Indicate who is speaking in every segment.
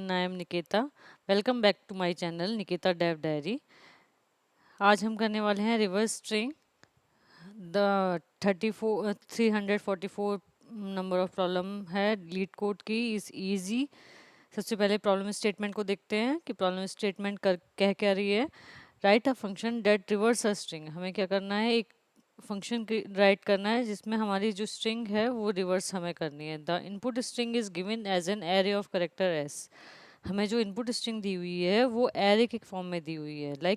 Speaker 1: Everyone, I am Niketa. Welcome back to my channel Niketa dev diary. आज हम करने वाले हैं reverse string the 344 number of problem है लीड कोड की इस इजी। सबसे पहले प्रॉब्लम स्टेटमेंट को देखते हैं कि प्रॉब्लम स्टेटमेंट कर कह क्या रही है। Write a function that reverse a string. हमें क्या करना है, एक फंक्शन राइट करना है जिसमें हमारी जो स्ट्रिंग है वो रिवर्स हमें करनी है। The input string is given as an array of characters. हमें जो इनपुट स्ट्रिंग दी हुई है वो एरे के फॉर्म में दी हुई है।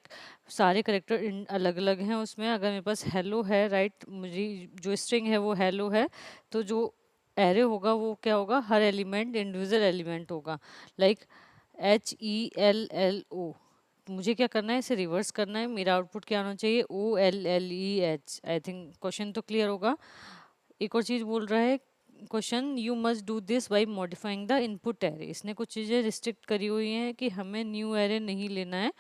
Speaker 1: सारे करेक्टर अलग अलग हैं उसमें। अगर मेरे पास हेलो है, राइट, मुझे जो स्ट्रिंग है वो हेलो है, तो जो एरे होगा वो क्या होगा, हर एलिमेंट इंडिविजुअल एलिमेंट होगा। Like HELLO। मुझे क्या करना है, इसे रिवर्स करना है। मेरा आउटपुट क्या आना चाहिए, OLLEH। आई थिंक क्वेश्चन तो क्लियर होगा। एक और चीज़ बोल रहा है question, you must do this by modifying the input array. इसने कुछ चीज़ें रिस्ट्रिक्ट करी हुई हैं कि हमें न्यू एरे नहीं लेना है,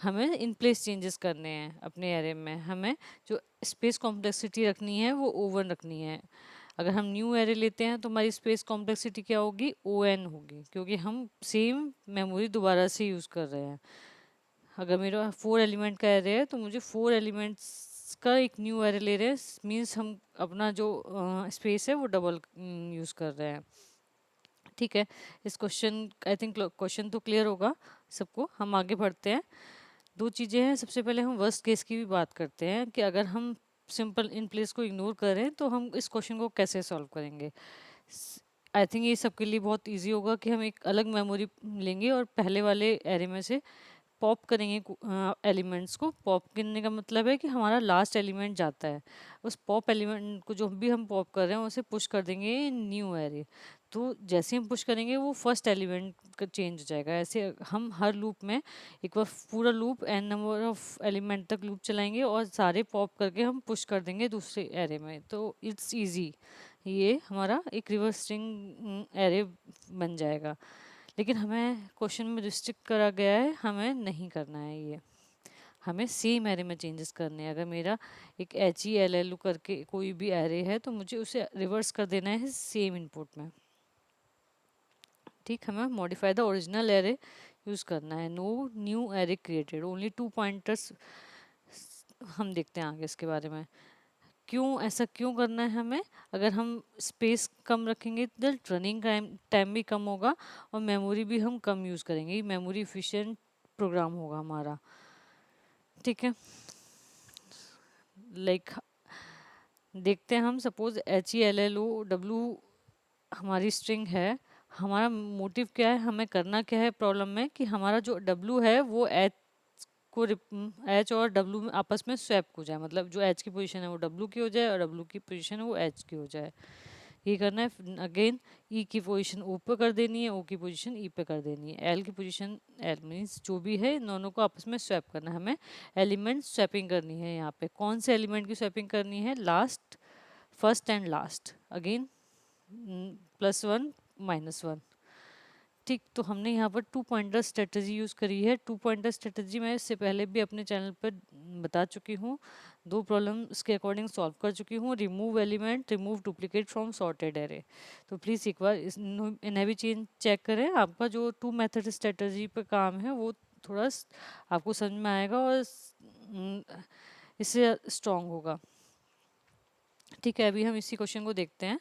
Speaker 1: हमें इन प्लेस चेंजेस करने हैं अपने एरे में। हमें जो स्पेस कॉम्प्लेक्सिटी रखनी है वो ओवन रखनी है। अगर हम न्यू एरे लेते हैं तो हमारी स्पेस कॉम्प्लेक्सिटी क्या होगी, ON होगी, क्योंकि हम सेम मेमोरी दोबारा से यूज़ कर रहे हैं। अगर मेरा 4 एलिमेंट का एरे है तो मुझे 4 एलिमेंट्स का एक न्यू एरे ले रहे हैं, मीन्स हम अपना जो स्पेस है वो डबल यूज़ कर रहे हैं। ठीक है, इस क्वेश्चन आई थिंक क्वेश्चन तो क्लियर होगा सबको। हम आगे बढ़ते हैं। दो चीज़ें हैं। सबसे पहले हम वर्स्ट केस की भी बात करते हैं कि अगर हम सिंपल इन प्लेस को इग्नोर करें तो हम इस क्वेश्चन को कैसे सॉल्व करेंगे। आई थिंक ये सबके लिए बहुत इजी होगा कि हम एक अलग मेमोरी लेंगे और पहले वाले एरे में से पॉप करेंगे एलिमेंट्स को। पॉप करने का मतलब है कि हमारा लास्ट एलिमेंट जाता है, उस पॉप एलिमेंट को जो भी हम पॉप कर रहे हैं उसे पुश कर देंगे न्यू एरे। तो जैसे हम पुश करेंगे वो फर्स्ट एलिमेंट का चेंज हो जाएगा। ऐसे हम हर लूप में एक बार पूरा loop n number of element तक लूप चलाएंगे और सारे पॉप करके हम पुश कर देंगे दूसरे एरे में। तो इट्स इजी, ये हमारा एक रिवर्स स्ट्रिंग एरे बन जाएगा। लेकिन हमें क्वेश्चन में रिस्ट्रिक्ट करा गया है, हमें नहीं करना है ये। हमें सेम एरे में चेंजेस करने हैं। अगर मेरा एक HELLO करके कोई भी एरे है तो मुझे उसे रिवर्स कर देना है सेम इनपुट में। ठीक, हमें modify the original array use करना है। No new array created, only 2 pointers. हम देखते हैं आगे इसके बारे में क्यों ऐसा क्यों करना है हमें। अगर हम स्पेस कम रखेंगे तो रनिंग टाइम भी कम होगा और मेमोरी भी हम कम यूज़ करेंगे। मेमोरी इफिशिएंट प्रोग्राम होगा हमारा। ठीक है, लाइक देखते हैं हम। सपोज HELLO हमारी स्ट्रिंग है। हमारा मोटिव क्या है, हमें करना क्या है प्रॉब्लम में कि हमारा जो W है वो H और W में आपस में स्वैप हो जाए। मतलब जो H की पोजीशन है वो W की हो जाए और W की पोजीशन है वो H की हो जाए। ये करना है। अगेन E की पोजीशन O पे कर देनी है, O की पोजीशन E पे कर देनी है, L की पोजीशन L मीन्स जो भी है इन दोनों को आपस में स्वैप करना है। हमें एलिमेंट स्वैपिंग करनी है। यहाँ पे कौन से एलिमेंट की स्वैपिंग करनी है, last, first and last. Again +1 -1। ठीक, तो हमने यहाँ पर 2 पॉइंटर स्ट्रेटजी यूज़ करी है। 2 पॉइंटर स्ट्रेटजी मैं इससे पहले भी अपने चैनल पर बता चुकी हूँ। 2 प्रॉब्लम इसके अकॉर्डिंग सॉल्व कर चुकी हूँ। Remove element, remove duplicate from sorted array. तो प्लीज़ एक बार इन्हें भी चेक करें। आपका जो 2 मेथड स्ट्रेटजी पे काम है वो थोड़ा आपको समझ में आएगा और इससे स्ट्रॉन्ग होगा। ठीक है, अभी हम इसी क्वेश्चन को देखते हैं।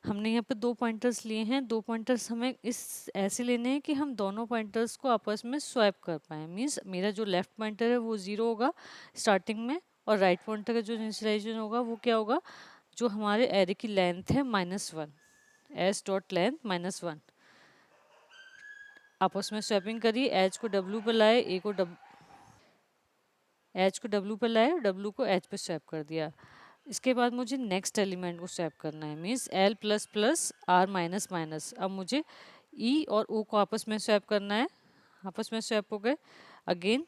Speaker 1: हमने यहाँ पे 2 पॉइंटर्स लिए हैं। 2 पॉइंटर्स हमें इस ऐसे लेने हैं कि हम दोनों पॉइंटर्स को आपस में स्वैप कर पाएँ। मीन्स मेरा जो लेफ्ट पॉइंटर है वो 0 होगा स्टार्टिंग में, और राइट पॉइंटर का जो इनिशियलाइजेशन होगा वो क्या होगा, जो हमारे एरे की लेंथ है -1, S डॉट लेंथ -1। आपस में स्वैपिंग करिए, H को W पर लाए, H को W पर लाए, W को H पे स्वैप कर दिया। इसके बाद मुझे नेक्स्ट एलिमेंट को स्वैप करना है, means L plus plus R minus minus. अब मुझे E और O को आपस में स्वैप करना है, आपस में स्वैप हो गए। अगेन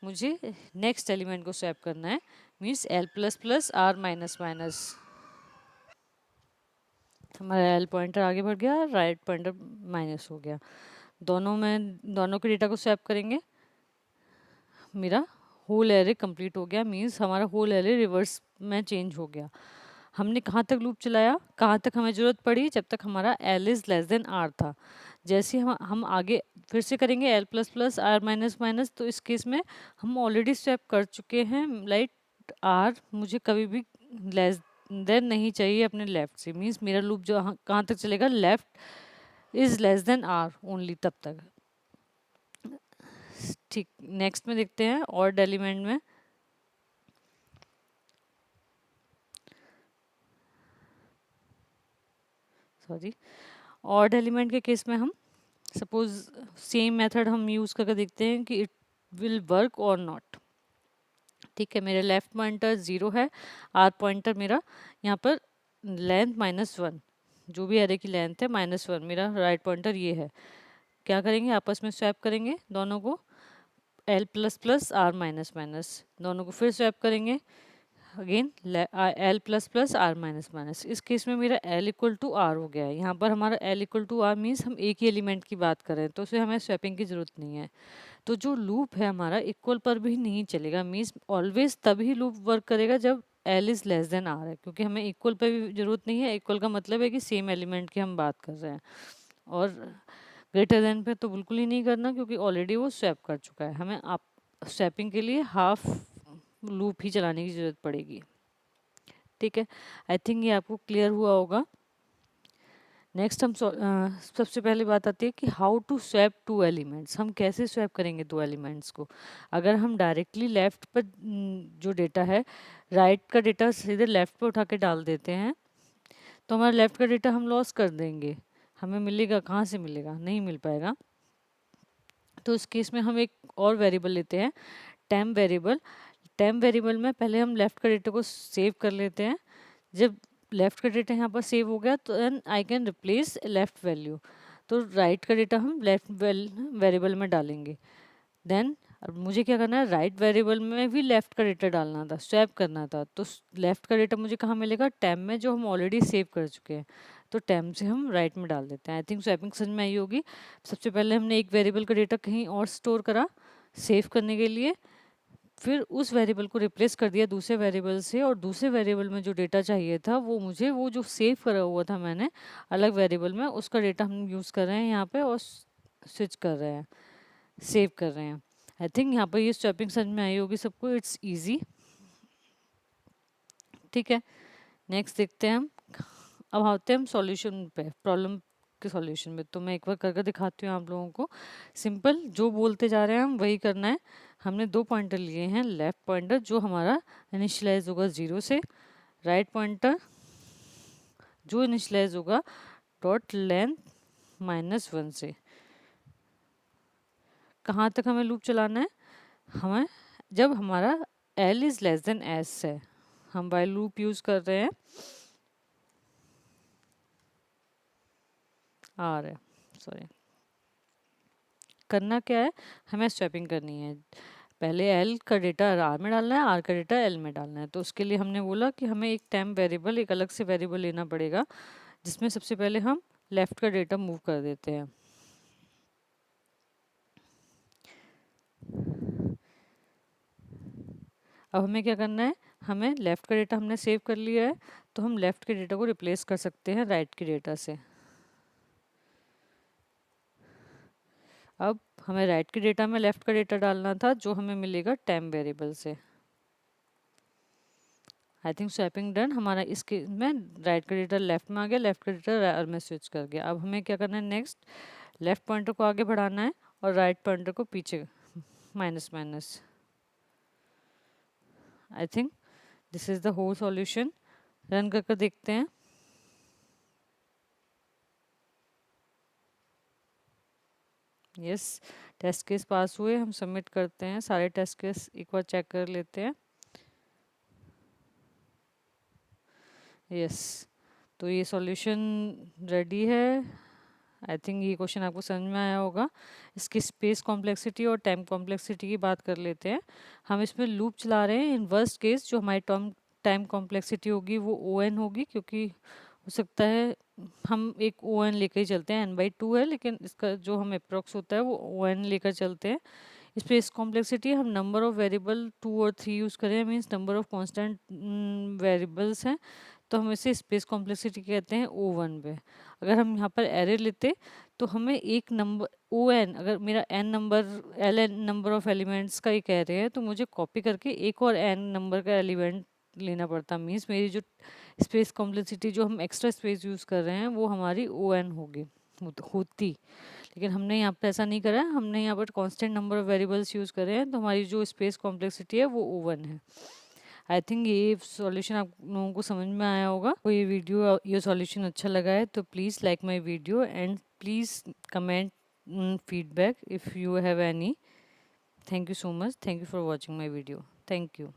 Speaker 1: मुझे नेक्स्ट एलिमेंट को स्वैप करना है, means L plus plus R minus minus. हमारा L पॉइंटर आगे बढ़ गया, राइट पॉइंटर माइनस हो गया। दोनों के डेटा को स्वैप करेंगे, मेरा होल एरे कंप्लीट हो गया। मीन्स हमारा होल एरे रिवर्स में चेंज हो गया। हमने कहाँ तक लूप चलाया, कहाँ तक हमें ज़रूरत पड़ी, जब तक हमारा L is less than R था। जैसे हम आगे फिर से करेंगे L plus plus R minus minus, तो इस केस में हम ऑलरेडी स्वैप कर चुके हैं, लाइक आर मुझे कभी भी लेस देन नहीं चाहिए अपने लेफ्ट से, मीन्स मेरा लूप जो कहाँ तक चलेगा, left is less than R only, तब तक। ठीक, नेक्स्ट में देखते हैं ऑड एलिमेंट में। सॉरी, ऑड एलिमेंट के केस में हम सपोज सेम मेथड हम यूज़ करके देखते हैं कि इट विल वर्क और नॉट। ठीक है, मेरा लेफ्ट पॉइंटर 0 है, आर पॉइंटर मेरा यहाँ पर लेंथ -1, जो भी एरे की लेंथ है -1, मेरा राइट पॉइंटर ये है। क्या करेंगे, आपस में स्वैप करेंगे दोनों को, L plus plus R minus minus, दोनों को फिर स्वैप करेंगे again L plus plus R minus minus. इस केस में मेरा एल इक्वल टू आर हो गया है। यहाँ पर हमारा L equal to R means हम एक ही एलिमेंट की बात कर रहे हैं, तो उसे हमें स्वैपिंग की जरूरत नहीं है। तो जो लूप है हमारा इक्वल पर भी नहीं चलेगा, मीन्स ऑलवेज तभी लूप वर्क करेगा जब L is less than R है, क्योंकि हमें इक्वल पर भी जरूरत नहीं है। इक्वल का मतलब है कि सेम एलिमेंट की हम बात कर रहे हैं, और ग्रेटर देन पे तो बिल्कुल ही नहीं करना, क्योंकि ऑलरेडी वो स्वैप कर चुका है। हमें आप स्वैपिंग के लिए हाफ लूप ही चलाने की ज़रूरत पड़ेगी। ठीक है, आई थिंक ये आपको क्लियर हुआ होगा। नेक्स्ट हम सबसे पहले बात आती है कि how to swap two elements. हम कैसे स्वैप करेंगे दो एलिमेंट्स को। अगर हम डायरेक्टली लेफ्ट पर जो डेटा है, राइट का डेटा सीधे लेफ्ट पे उठा के डाल देते हैं, तो हमारा लेफ्ट का डेटा हम लॉस कर देंगे। हमें मिलेगा कहाँ से, मिलेगा नहीं मिल पाएगा। तो इस केस में हम एक और वेरिएबल लेते हैं, टेम्प वेरिएबल। टेम्प वेरिएबल में पहले हम लेफ्ट का डेटा को सेव कर लेते हैं। जब लेफ्ट का डेटा यहाँ पर सेव हो गया तो then I can replace left value, तो राइट का डेटा हम लेफ्ट वेरिएबल में डालेंगे। देन अब मुझे क्या करना है, राइट वेरिएबल में भी लेफ्ट का डेटा डालना था, स्वैप करना था। तो लेफ्ट का डेटा मुझे कहाँ मिलेगा, टेम्प में, जो हम ऑलरेडी सेव कर चुके हैं। तो टेम्प से हम राइट में डाल देते हैं। आई थिंक स्वैपिंग समझ में आई होगी। सबसे पहले हमने एक वेरिएबल का डेटा कहीं और स्टोर करा सेव करने के लिए, फिर उस वेरिएबल को रिप्लेस कर दिया दूसरे वेरिएबल से, और दूसरे वेरिएबल में जो डेटा चाहिए था वो मुझे, वो जो सेव करा हुआ था मैंने अलग वेरिएबल में, उसका डेटा हम यूज़ कर रहे हैं यहाँ पे, और स्विच कर रहे हैं, सेव कर रहे हैं। आई थिंक यहाँ पर ये स्वैपिंग समझ में आई होगी सबको, इट्स ईजी। ठीक है, नेक्स्ट देखते हैं हम। अब आते हैं हम सॉल्यूशन पे, प्रॉब्लम के सॉल्यूशन में। तो मैं एक बार करके दिखाती हूँ आप लोगों को। सिंपल जो बोलते जा रहे हैं हम वही करना है। हमने दो पॉइंटर लिए हैं, लेफ्ट पॉइंटर जो हमारा इनिशियलाइज होगा 0 से, राइट पॉइंटर जो इनिशियलाइज होगा डॉट लेंथ -1 से। कहाँ तक हमें लूप चलाना है, हमें जब हमारा L is less then S है, हम वाइल लूप यूज़ कर रहे हैं, आर है, सॉरी, करना क्या है, हमें स्वैपिंग करनी है। पहले एल का डेटा आर में डालना है, आर का डेटा एल में डालना है। तो उसके लिए हमने बोला कि हमें एक टेम्प वेरिएबल, एक अलग से वेरिएबल लेना पड़ेगा, जिसमें सबसे पहले हम लेफ्ट का डेटा मूव कर देते हैं। अब हमें क्या करना है, हमें लेफ्ट का डेटा हमने सेव कर लिया है, तो हम लेफ्ट के डेटा को रिप्लेस कर सकते हैं राइट के डेटा से। अब हमें राइट के डेटा में लेफ्ट का डेटा डालना था, जो हमें मिलेगा टेम्प वेरिएबल से। I think swapping done. हमारा इसके में राइट का डेटा लेफ्ट में आ गया, लेफ्ट का डेटा राइट में स्विच कर गया। अब हमें क्या करना है, नेक्स्ट लेफ्ट पॉइंटर को आगे बढ़ाना है और राइट पॉइंटर को पीछे minus minus. I think this is the whole solution. Run करके देखते हैं। यस, टेस्ट केस पास हुए। हम सबमिट करते हैं, सारे टेस्ट केस एक बार चेक कर लेते हैं। यस, तो ये सॉल्यूशन रेडी है। आई थिंक ये क्वेश्चन आपको समझ में आया होगा। इसकी स्पेस कॉम्प्लेक्सिटी और टाइम कॉम्प्लेक्सिटी की बात कर लेते हैं। हम इसमें लूप चला रहे हैं। इन वर्स्ट केस जो हमारी टाइम कॉम्प्लेक्सिटी होगी वो ON होगी, क्योंकि हो सकता है हम एक ON लेकर ही चलते हैं, n/2 है, लेकिन इसका जो हम अप्रोक्स होता है वो ON लेकर चलते हैं। स्पेस कॉम्प्लेक्सिटी हम नंबर ऑफ वेरिएबल 2 और 3 यूज़ करें, means number of constant variables हैं, तो हम इसे स्पेस कॉम्प्लेक्सिटी कहते हैं O1 पे। अगर हम यहाँ पर एरे लेते तो हमें एक नंबर ओ एन, अगर मेरा N number L N number of elements का ही कह रहे हैं तो मुझे कॉपी करके एक और एन नंबर का एलिमेंट लेना पड़ता। मीन्स मेरी जो स्पेस कॉम्प्लेक्सिटी जो हम एक्स्ट्रा स्पेस यूज़ कर रहे हैं वो हमारी ओ एन होगी होती। लेकिन हमने यहाँ पे ऐसा नहीं करा है, हमने यहाँ पर constant number of variables use करे हैं, तो हमारी जो स्पेस कॉम्प्लेक्सिटी है वो ओ वन है। आई थिंक ये सॉल्यूशन आप लोगों को समझ में आया होगा। तो ये वीडियो, ये सॉल्यूशन अच्छा लगा है तो please like my video and please comment feedback if you have any. Thank you so much. Thank you for watching my video. Thank you.